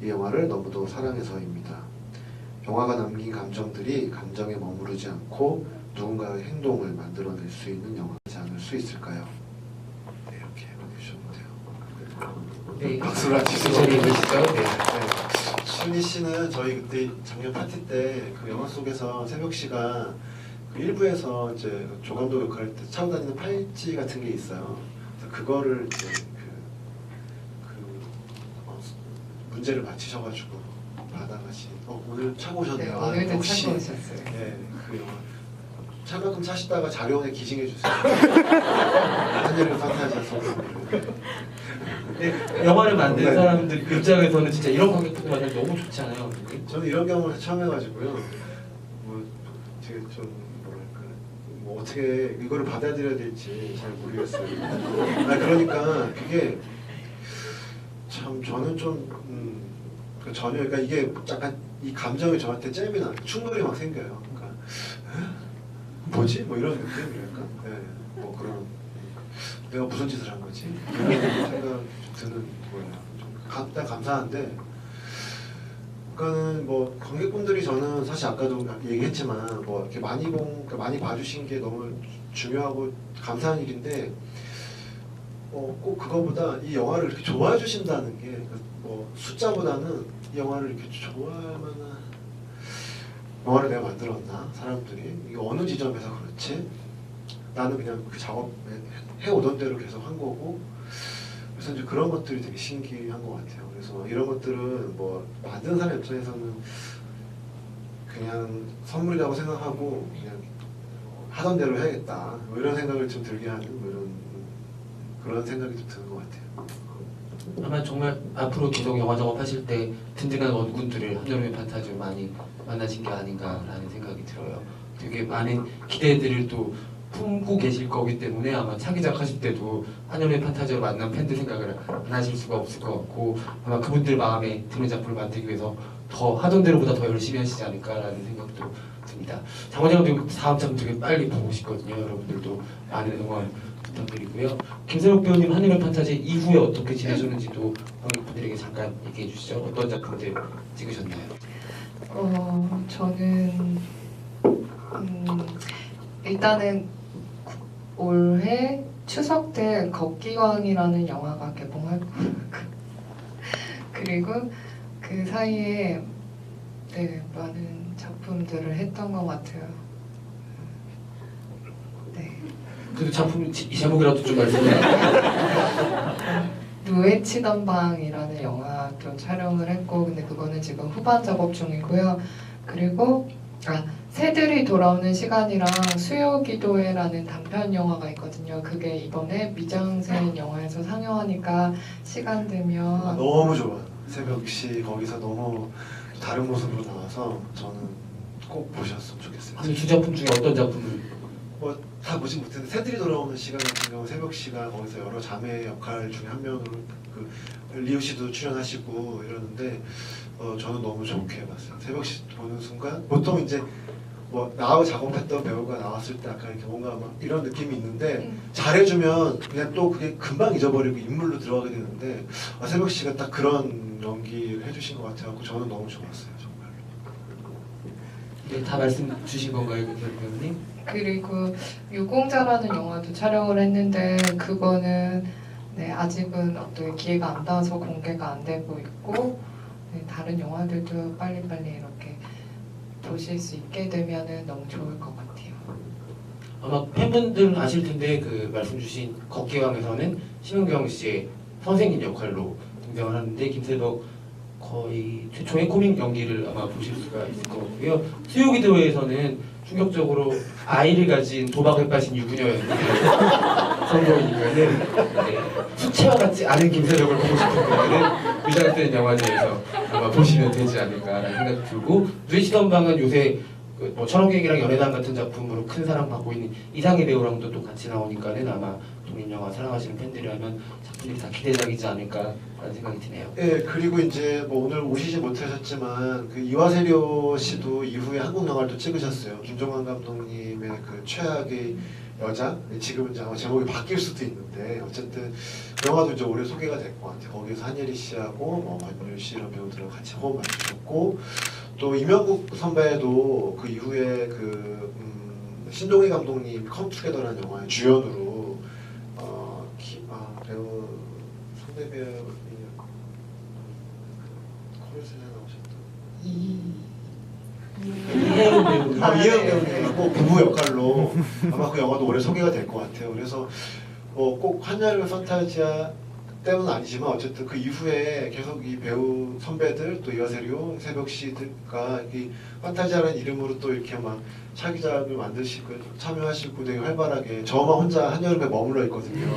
이 영화를 너무도 사랑해서입니다. 영화가 남긴 감정들이 감정에 머무르지 않고 누군가의 행동을 만들어낼 수 있는 영화이지 않을 수 있을까요? 네, 이렇게 보내주셨는데요. 네, 박수를 자리 주시죠. 있으시죠? 네. 네. 순희 씨는 저희 그때 작년 파티 때 그 영화 속에서 새벽 씨가 그 일부에서 이제 조감독 역할할 때 차고 다니는 팔찌 같은 게 있어요. 그래서 그거를 이제 문제를 맞히셔가지고 받아가신. 오늘 차고 네, 오셨네요. 오늘도 역시. 찾고 오셨어요. 네, 그 영화. 차만큼 차시다가 자료원에 기증해 주세요. 한여름 판타지아 소설을. 네, 영화를 만든 네. 사람들 입장에서는 진짜 이런 관객들 만나면 너무 좋잖아요. 저는 이런 경험을 처음 해가지고요. 뭐 되게 좀 뭐랄까 뭐 어떻게 이거를 받아들여야 될지 잘 모르겠어요. 그러니까 그게 참 저는 좀 전혀 그러니까 이게 약간 이 감정이 저한테 잼이 나 충돌이 막 생겨요. 그러니까 뭐지? 뭐 이런 느낌이랄까? 네, 뭐 그런 내가 무슨 짓을 한 거지? 이런 생각 드는 거예요. 좀 감사한데. 그러니까는 뭐 관객분들이 저는 사실 아까도 얘기했지만 뭐 이렇게 그러니까 많이 봐주신 게 너무 중요하고 감사한 일인데 꼭 그거보다 이 영화를 이렇게 좋아해 주신다는 게 뭐 숫자보다는 이 영화를 이렇게 좋아할 만한 영화를 내가 만들었나 사람들이 이게 어느 지점에서 그렇지 나는 그냥 그 작업 해오던 대로 계속 한 거고 그래서 이제 그런 것들이 되게 신기한 것 같아요. 그래서 이런 것들은 뭐 만드는 사람 입장에서는 그냥 선물이라고 생각하고 그냥 하던 대로 해야겠다 뭐 이런 생각을 좀 들게 하는 뭐 이런 그런 생각이 좀 드는 것 같아요. 아마 정말 앞으로 계속 영화 작업하실 때 든든한 원군들을 한여름의 판타지로 많이 만나신 게 아닌가라는 생각이 들어요. 되게 많은 기대들을 또 품고 계실 거기 때문에 아마 차기작 하실 때도 한여름의 판타지로 만난 팬들 생각을 안 하실 수가 없을 것 같고 아마 그분들 마음에 드는 작품을 만들기 위해서 더 하던 대로보다 더 열심히 하시지 않을까라는 생각도 듭니다. 장원영 감독님 다음 작품 되게 빨리 보고 싶거든요. 여러분들도 많은 응원 부탁드리고요. 김세록 배우님 한여름 판타지 이후에 어떻게 지내셨는지도 관객분들에게 잠깐 얘기해 주시죠. 어떤 작품들 찍으셨나요? 저는 일단은 올해 추석 때 걷기왕이라는 영화가 개봉하고 그리고 그 사이에 네, 많은 작품들을 했던 것 같아요. 네. 그래도 작품 이 제목이라도 좀 말씀해. 누에 치던 방이라는 영화도 촬영을 했고 근데 그거는 지금 후반 작업 중이고요. 그리고 새들이 돌아오는 시간이랑 수요기도회라는 단편 영화가 있거든요. 그게 이번에 미장센 영화에서 상영하니까 시간 되면 너무 좋아요. 새벽 시 거기서 너무 다른 모습으로 나와서 저는 꼭 보셨으면 좋겠어요. 그 두 작품 중에 어떤 작품을? 뭐 다 보진 못했는데 새들이 돌아오는 시간 같은 경우 새벽 씨가 거기서 여러 자매 역할 중에 한 명으로 그 리우 씨도 출연하시고 이러는데 저는 너무 좋게 봤어요. 새벽 씨 보는 순간 보통 이제 뭐 나하고 작업했던 배우가 나왔을 때 약간 이렇게 뭔가 막 이런 느낌이 있는데 잘해주면 그냥 또 그게 금방 잊어버리고 인물로 들어가게 되는데 새벽 씨가 딱 그런 연기를 해주신 것 같아서 저는 너무 좋았어요 정말로. 네, 다 말씀 주신 건가요, 김세록 배우님? 그리고 유공자라는 영화도 촬영을 했는데 그거는 네, 아직은 어떻게 기회가 안 닿아서 공개가 안 되고 있고 네, 다른 영화들도 빨리빨리 이렇게 보실 수 있게 되면 너무 좋을 것 같아요. 아마 팬분들 아실 텐데 그 말씀 주신 걷기왕에서는 심은경 씨의 선생님 역할로 등장을 하는데 김세록 거의 최초의 코믹 연기를 아마 보실 수가 있을 것 같고요. 수요기도회에서는 충격적으로 아이를 가진 도박에 빠진 유부녀였는데 선보이니까는 네, 수채화 같지 않은 김세록을 보고 싶은 분들은 미장센 영화제에서 아마 보시면 되지 않을까라는 생각이 들고 누이시던 방은 요새 뭐 천원객이랑 연애당 같은 작품으로 큰 사랑받고 있는 이상희 배우랑도 또 같이 나오니까는 아마 독립영화 사랑하시는 팬들이라면 작품이 다 기대작이지 않을까라는 생각이 드네요. 예, 그리고 이제 뭐 오늘 오시지 못하셨지만 그 이화세료 씨도 이후에 한국 영화를 또 찍으셨어요. 김종환 감독님의 그 최악의 여자 지금은 이제 아마 제목이 바뀔 수도 있는데 어쨌든 그 영화도 이제 올해 소개가 될 것 같아요. 거기서 한예리 씨하고 뭐 권율 씨 이런 배우들하고 같이 호흡 맞추셨고 또 이명국 선배도 그 이후에 그 신동희 감독님 컴투게더라는 영화의 주연으로 배우 상대 배우 코리스에 나오셨던 이혜영 배우님. 이혜영 배우님하고 부부 역할로 아마 그 영화도 올해 소개가 될 것 같아요. 그래서 뭐 꼭 한여름의 판타지아 때문은 아니지만 어쨌든 그 이후에 계속 이 배우 선배들 또 이화세료, 새벽 씨들과 이 판타지아라는 이름으로 또 이렇게 막 차기작을 만드시고 참여하시고 되게 활발하게 저만 혼자 한여름에 머물러 있거든요.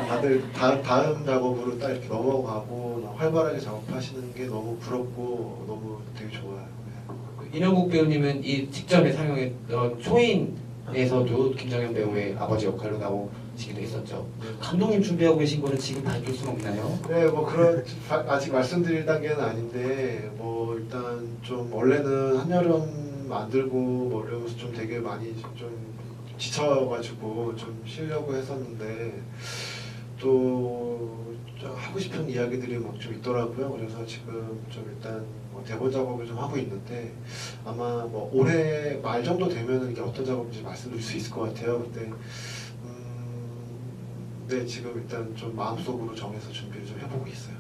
다들 다음 작업으로 딱 이렇게 넘어가고 막 활발하게 작업하시는 게 너무 부럽고 너무 되게 좋아요. 이명국 배우님은 이 직전에 상영했던 초인에서도 김정현 배우의 아버지 역할로 나오시기도 했었죠. 감독님 준비하고 계신 거는 지금 밝힐 수는 없나요? 네, 뭐 그런 아직 말씀드릴 단계는 아닌데 뭐 일단 좀 원래는 한여름 만들고 뭐 이러면서 좀 되게 많이 좀 지쳐가지고 좀 쉬려고 했었는데 또 좀 하고 싶은 이야기들이 막 좀 있더라고요. 그래서 지금 좀 일단 뭐 대본 작업을 좀 하고 있는데 아마 뭐 올해 말 정도 되면은 이게 어떤 작업인지 말씀드릴 수 있을 것 같아요. 근데 네, 지금 일단 좀 마음속으로 정해서 준비를 좀 해보고 있어요.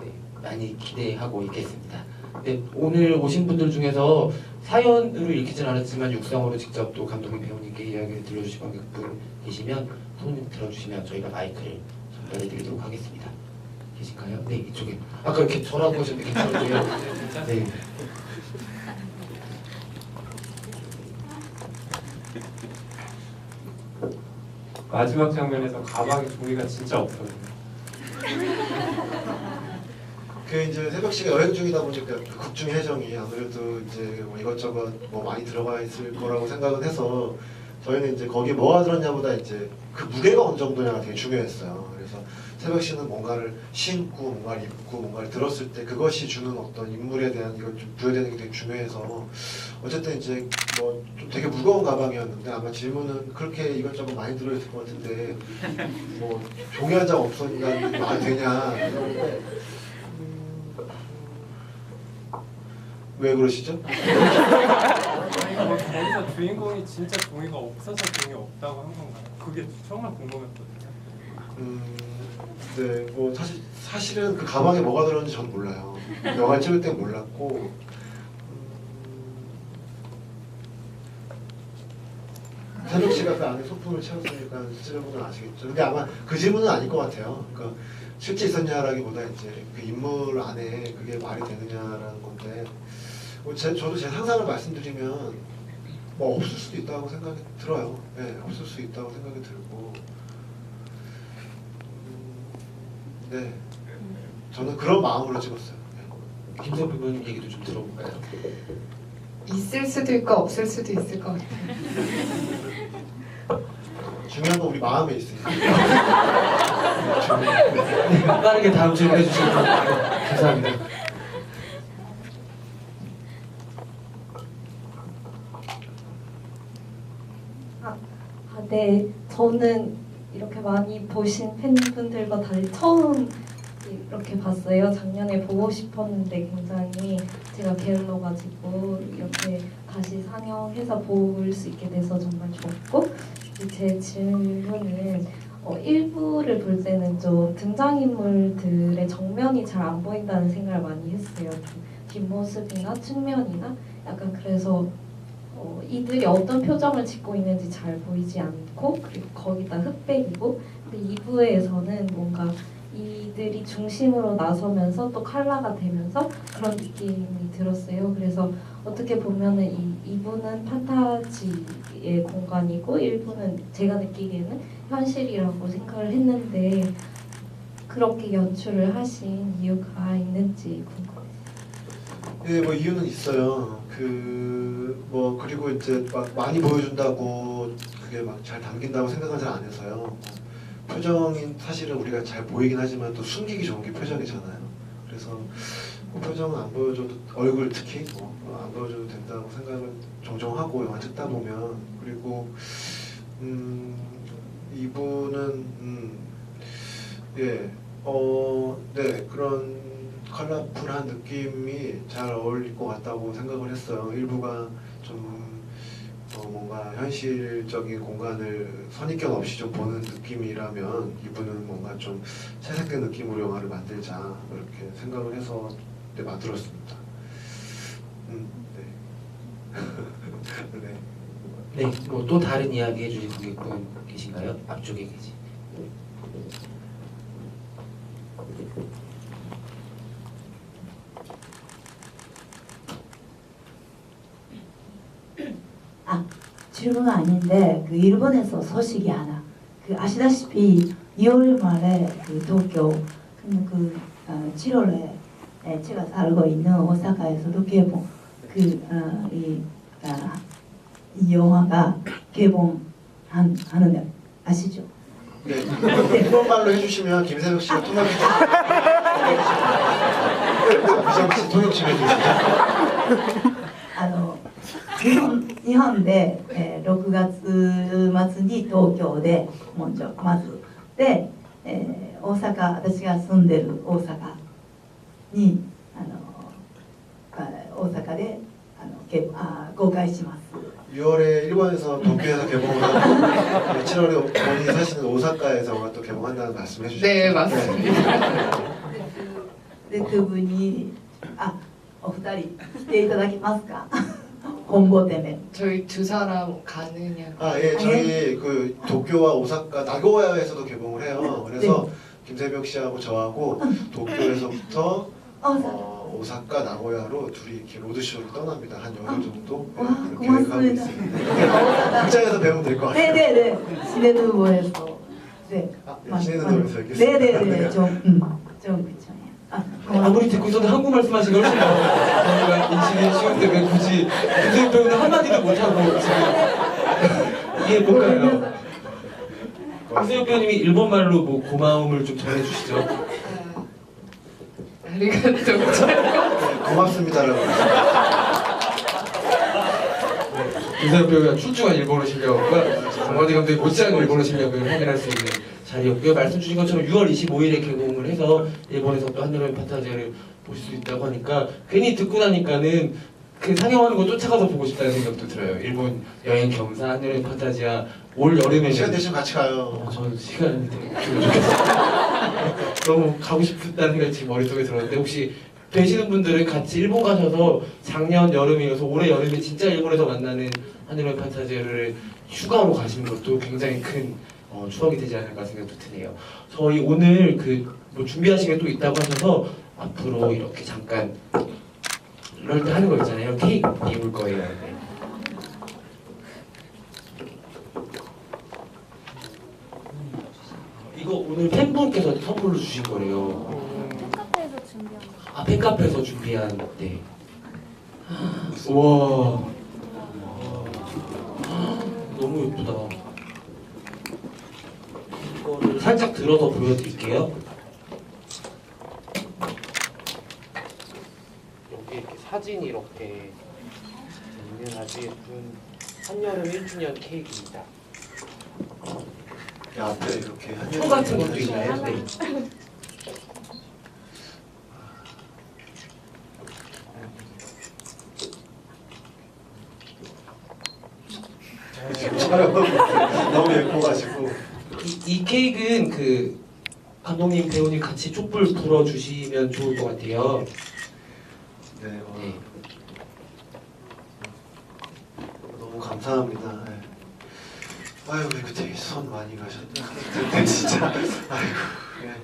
네, 많이 기대하고 있겠습니다. 네, 오늘 오신 분들 중에서 사연으로 읽히진 않았지만 육성으로 직접 또 감독님 배우님께 이야기를 들려주신 관객분 계시면 손 들어주시면 저희가 마이크를 전달해드리도록 하겠습니다. 계신가요? 네, 이쪽에. 아까 이렇게 저라고 하셨는데 괜찮으세요? 네. 마지막 장면에서 가방에 종이가 진짜 없거든요. 그 이제 새벽 씨가 여행 중이다 보니까 그 극중 해정이 아무래도 이제 뭐 이것저것 뭐 많이 들어가 있을 거라고 생각은 해서 저희는 이제 거기에 뭐가 들었냐보다 이제 그 무게가 어느 정도냐가 되게 중요했어요. 그래서 새벽 씨는 뭔가를 신고 뭔가를 입고 뭔가를 들었을 때 그것이 주는 어떤 인물에 대한 이걸 좀 부여되는 게 되게 중요해서 어쨌든 이제 뭐 좀 되게 무거운 가방이었는데 아마 질문은 그렇게 이것저것 많이 들어있을 것 같은데 뭐 종이 한 장 없으니까 말이 되냐 이러는데 왜 그러시죠? 거기서 주인공이 진짜 종이가 없어서 종이 없다고 한 건가요? 그게 정말 궁금했거든요. 네, 뭐 사실은 그 가방에 뭐가 들었는지 저는 몰라요. 영화 찍을 때 몰랐고, 새벽 씨가 그 안에 소품을 채웠으니까 찔러보면 아시겠죠. 근데 아마 그 질문은 아닐 것 같아요. 그러니까 실제 있었냐라기보다 이제 그 인물 안에 그게 말이 되느냐라는 건데, 뭐 저도 제 상상을 말씀드리면 뭐 없을 수도 있다고 생각이 들어요. 네, 없을 수 있다고 생각이 들고. 네, 저는 그런 마음으로 찍었어요. 네. 김선 배우님 얘기도 좀 들어볼까요? 있을 수도 있고 없을 수도 있을 것 같아요. 중요한 건 우리 마음에 있으니까. 네, 빠르게 다음 질문 해주시면 감사합니다. 네, 저는 이렇게 많이 보신 팬분들과 달리 처음 이렇게 봤어요. 작년에 보고 싶었는데 굉장히 제가 게을러가지고 이렇게 다시 상영해서 볼 수 있게 돼서 정말 좋았고, 제 질문은 1부를 볼 때는 좀 등장인물들의 정면이 잘 안 보인다는 생각을 많이 했어요. 뒷모습이나 측면이나 약간 그래서 이들이 어떤 표정을 짓고 있는지 잘 보이지 않고, 그리고 거기다 흑백이고, 근데 2부에서는 뭔가 이들이 중심으로 나서면서 또 컬러가 되면서 그런 느낌이 들었어요. 그래서 어떻게 보면은 2부는 판타지의 공간이고 1부는 제가 느끼기에는 현실이라고 생각을 했는데 그렇게 연출을 하신 이유가 있는지 궁금해요. 네, 뭐 이유는 있어요. 뭐 그리고 이제 막 많이 보여준다고 그게 막 잘 담긴다고 생각은 잘 안 해서요. 표정이 사실은 우리가 잘 보이긴 하지만 또 숨기기 좋은 게 표정이잖아요. 그래서 뭐 표정은 안 보여줘도 얼굴 특히 안 보여줘도 된다고 생각을 종종 하고 영화 찍다 보면, 그리고 이분은 네 그런 컬러풀한 느낌이 잘 어울릴 것 같다고 생각을 했어요. 일부가 좀 뭔가 현실적인 공간을 선입견 없이 좀 보는 느낌이라면 이분은 뭔가 좀 채색된 느낌으로 영화를 만들자 이렇게 생각을 해서 네, 만들었습니다. 네. 네. 네, 뭐 또 다른 이야기 해주실 고객분 계신가요? 앞쪽에 계시. 질문은 아닌데 그 일본에서 소식이 하나. 그 아시다시피 2월 말에 그 도쿄 그 7월에 제가 살고 있는 오사카에서도 개봉 이 영화가 개봉하는 아시죠? 네. 일본말로 해주시면 김세벽 씨가 통역 좀 미정 씨 통역 좀 해주시죠. 日本で、6月末に東京でまずで、大阪私が住んでる大阪に大阪で公開します。 6월에 일본에서 도쿄에서 개봉을 하고 7월에 본인이 사시는 오사카에서 또 개봉한다는 말씀해 주셨죠? 네, 맞습니다. で두 분이お二人来ていただけますか? 홍보 때문에. 저희 두 사람 가느냐? 예, 저희 그 도쿄와 오사카, 나고야에서도 개봉을 해요. 그래서 김세벽 씨하고 저하고 도쿄에서부터 오사카, 나고야로 둘이 이렇게 로드쇼를 떠납니다. 한 열흘 정도 네, 그렇게 계획하고 있습니다. 극장에서 배우면 될 것 같아요. 네네네. 시네누보에서. 네. 시네누보에서 네네네. 좀 그쵸. 아무리 듣고 있어도 한국말 말씀하시기 훨씬 나아요. 저희가 인식이 쉬운 때문에 굳이 김세벽 배우는 한마디도 못하고 지금 이게 뭔가요? 김세벽 배우님이 일본말로 뭐 고마움을 좀 전해주시죠. 아리가또 고맙습니다라고. 김세벽 배우가 출중한 일본어 실력과 정원희 감독이 못지않은 일본어 실력을 확인할 수 있는 자리였고요. 말씀 주신 것처럼 6월 25일에 개봉을 해서 일본에서 또 한여름 판타지를 보실 수 있다고 하니까 괜히 듣고 나니까는 그 상영하는 거 쫓아가서 보고 싶다는 생각도 들어요. 일본 여행 겸사 한여름 판타지야 올 여름에 시간 되시면 같이 가요. 저는 시간이 되게 좋겠어요. 너무 가고 싶다는 생각이 지금 머릿속에 들었는데 혹시 되시는 분들은 같이 일본 가셔서 작년 여름에 이어서 올해 여름에 진짜 일본에서 만나는 한여름 판타지를 휴가로 가시는 것도 굉장히 큰 추억이 되지 않을까 생각도 드네요. 저희 오늘 뭐 준비하신 게 또 있다고 하셔서 앞으로 이렇게 잠깐 이럴 때 하는 거 있잖아요. 케이크 입을 거예요. 네. 이거 오늘 팬분께서 선물로 주신 거래요. 팬카페에서 준비한 거. 팬카페에서 준비한 네. 우와. 너무 예쁘다. 이거를 살짝 들어서 보여드릴게요. 여기 이렇게 사진이 이렇게 있는 아주 예쁜 한여름 1주년 케이크입니다. 앞에 이렇게 초 같은 것도 있나요? 네. 너무 예뻐가지고. 이 케이크는 그 감독님, 배우님 같이 촛불 불어주시면 좋을 것 같아요. 네, 네. 너무 감사합니다. 네. 아유, 이거 되게 손 많이 가셨다. 진짜. 아이고. 네.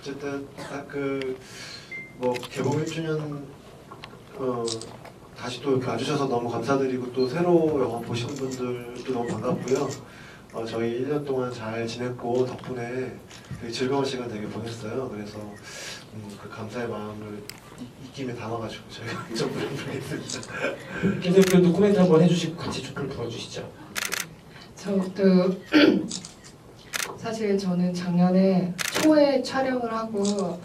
어쨌든 뭐 개봉 1주년 다시 또 이렇게 와주셔서 너무 감사드리고 또 새로 영화 보시는 분들도 너무 반갑고요. 저희 1년 동안 잘 지냈고 덕분에 되게 즐거운 시간 되게 보냈어요. 그래서 그 감사의 마음을 입김에 담아가지고 저희가 좀 부르겠습니다. 김세벽 배우도 코멘트 한번 해주시고 같이 촛불 불어주시죠. 저도 사실 저는 작년에 초에 촬영을 하고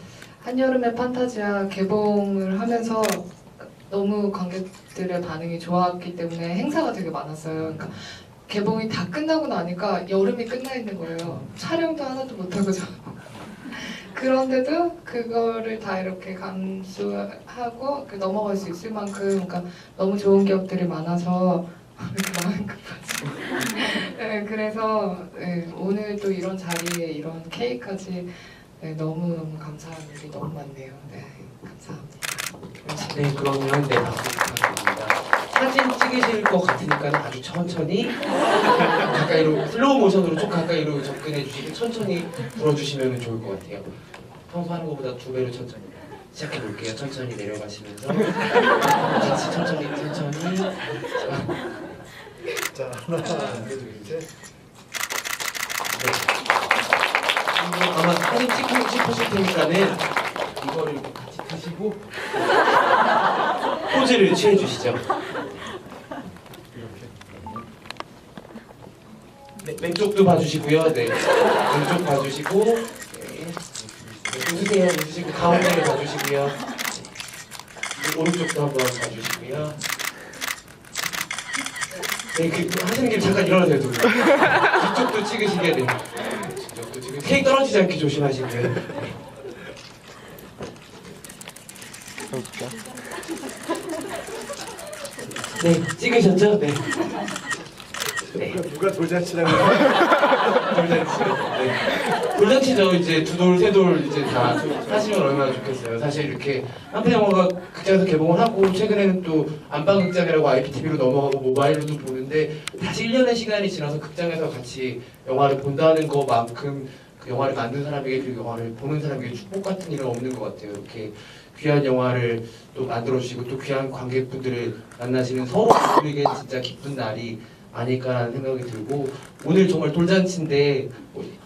한여름의 판타지아 개봉을 하면서 너무 관객들의 반응이 좋았기 때문에 행사가 되게 많았어요. 그러니까 개봉이 다 끝나고 나니까 여름이 끝나 있는 거예요. 촬영도 하나도 못하고 저. 그런데도 그거를 다 이렇게 감수하고 넘어갈 수 있을 만큼 그러니까 너무 좋은 기억들이 많아서 이렇게 마음 급하지. 네, 그래서 네, 오늘 또 이런 자리에 이런 케이크까지 네, 너무너무 감사한 일이 너무 많네요. 네, 감사합니다. 네, 그러면 네, 박수 부탁드립니다. 사진 찍으실 것 같으니까 아주 천천히 가까이로 슬로우 모션으로 좀 가까이로 접근해 주시고 천천히 불어주시면 좋을 것 같아요. 평소 하는 것보다 2배로 천천히 시작해 볼게요. 천천히 내려가시면서 같이 천천히 자, 하나, 둘, 셋. 네. 아마 사진 찍고 싶으실 테니까는 이거를 같이 드시고 포즈를 취해 주시죠. 네, 왼쪽도 봐주시고요. 네, 왼쪽 봐주시고, 네. 웃으세요. 웃으시고 가운데를 봐주시고요. 네, 오른쪽도 한번 봐주시고요. 네, 하시는 길 잠깐 일어나세요. 두 분. 이쪽도 찍으시게 돼. 이쪽도 지금 케이크 떨어지지 않게 조심하시고요. 네, 찍으셨죠? 네. 네. 누가 돌잔치라고 돌잔치. 네. 돌잔치죠. 이제 2돌, 3돌 이제 다 하시면 얼마나 좋겠어요. 사실 이렇게 한편 영화가 극장에서 개봉을 하고 최근에는 또 안방극장이라고 IPTV로 넘어가고 모바일로도 보는데 다시 1년의 시간이 지나서 극장에서 같이 영화를 본다는 것만큼 그 영화를 만든 사람에게 그리고 영화를 보는 사람에게 축복 같은 일은 없는 것 같아요. 이렇게 귀한 영화를 또 만들어주시고 또 귀한 관객분들을 만나시는 서로에게 진짜 기쁜 날이 아닐까라는 생각이 들고 오늘 정말 돌잔치인데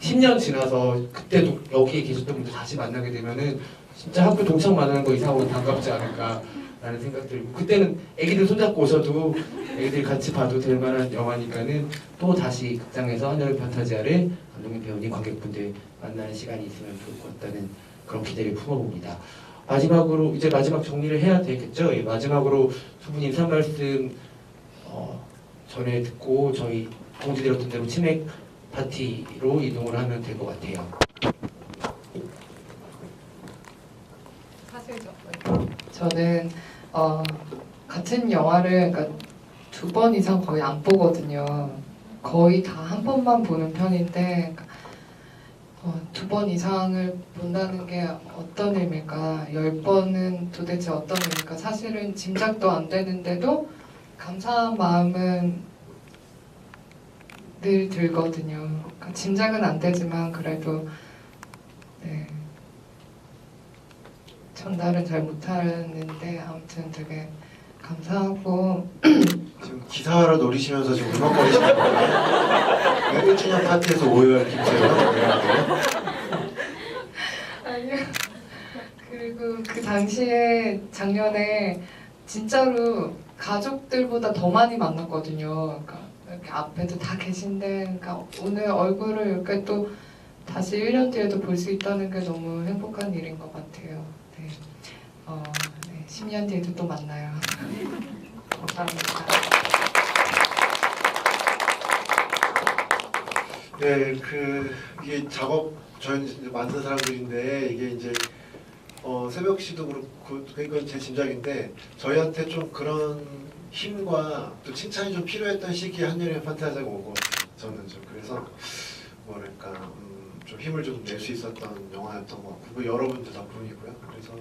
10년 지나서 그때도 여기에 계셨던 분들 다시 만나게 되면은 진짜 학교 동창 만나는 거 이상으로 반갑지 않을까라는 생각 들고 그때는 애기들 손잡고 오셔도 애기들 같이 봐도 될 만한 영화니까는 또 다시 극장에서 한여름 판타지아를 감독님, 배우님, 관객분들 만나는 시간이 있으면 좋을 것 같다는 그런 기대를 품어봅니다. 마지막으로 이제 마지막 정리를 해야 되겠죠? 예, 마지막으로 두 분 인사 말씀 전에 듣고 저희 공지드렸던 대로 치맥 파티로 이동을 하면 될 것 같아요. 사실 저는 같은 영화를 그러니까 2번 이상 거의 안 보거든요. 거의 다 한 번만 보는 편인데 2번 이상을 본다는 게 어떤 의미일까? 10번은 도대체 어떤 의미일까? 사실은 짐작도 안 되는데도 감사한 마음은 늘 들거든요. 그러니까 짐작은 안 되지만 그래도 네. 전달은 잘 못하는데 아무튼 되게 감사하고 지금 기사를 노리시면서 지금 울먹거리시는 거예요? 1주년 파티에서 5월 김세현 아니요. 그리고 그 당시에 작년에 진짜로 가족들보다 더 많이 만났거든요. 그러니까 이렇게 앞에도 다 계신데, 그러니까 오늘 얼굴을 이렇게 또 다시 1년 뒤에도 볼 수 있다는 게 너무 행복한 일인 것 같아요. 네. 네. 10년 뒤에도 또 만나요. 감사합니다. 네, 이게 작업 저희는 이제 만든 사람들인데 이게 이제 새벽 씨도 그렇고 그건 제 짐작인데 저희한테 좀 그런 힘과 또 칭찬이 좀 필요했던 시기에 한여름의 판타지아가 온 것 같아요. 저는 좀 그래서 뭐랄까 좀 힘을 좀 낼 수 있었던 영화였던 것 같고 여러분들 덕분이고요. 그래서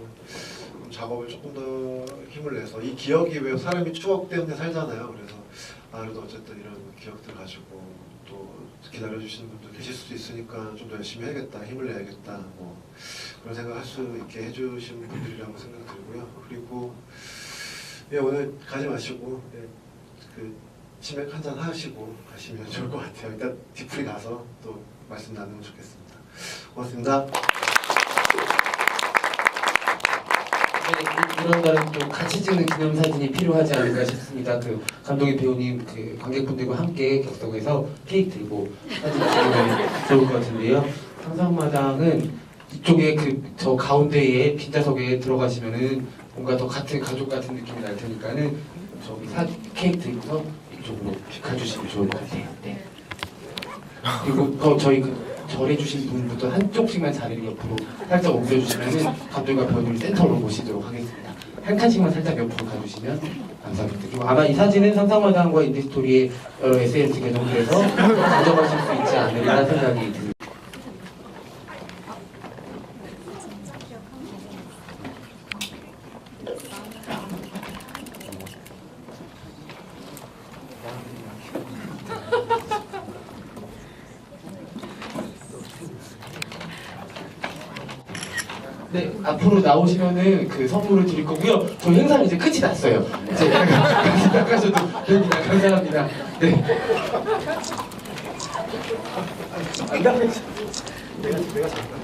작업을 조금 더 힘을 내서 이 기억이 왜 사람이 추억 때문에 살잖아요. 그래서 그래도 어쨌든 이런 기억들 가지고 또 기다려주시는 분도 계실 수도 있으니까 좀 더 열심히 해야겠다, 힘을 내야겠다, 뭐 그런 생각할 수 있게 해주신 분들이라고 생각 들고요. 그리고 오늘 가지 마시고 치맥 한잔 하시고 가시면 좋을 것 같아요. 일단 디프리 가서 또 말씀 나누면 좋겠습니다. 고맙습니다. 이런 날은 또 같이 찍는 기념사진이 필요하지 않을까 싶습니다. 그 감독님, 배우님, 그 관객분들과 함께 객석에서 케이크 들고 사진 찍으면 좋을 것 같은데요. 상상마당은 이쪽에 그 저 가운데에 빈자석에 들어가시면은 뭔가 더 같은 가족 같은 느낌이 날 테니까는 저기 케이크 들고서 이쪽으로 가주시면 좋을 것 같아요. 네. 그리고 저희 절해주신 분부터 한쪽씩만 자리를 옆으로 살짝 옮겨주시면은 감독과 배우님을 센터로 모시도록 하겠습니다. 한 칸씩만 살짝 옆으로 가주시면 감사합니다. 그리고 아마 이 사진은 상상마당과 인디스토리의 여러 SNS 계정들에서 가져가실 수 있지 않을까 생각이 듭니다. 네, 앞으로 나오시면은 그 선물을 드릴 거고요. 저희 행사는 이제 끝이 났어요. 이제 나가셔도 됩니다. 감사합니다. 네. 내가 잘한다.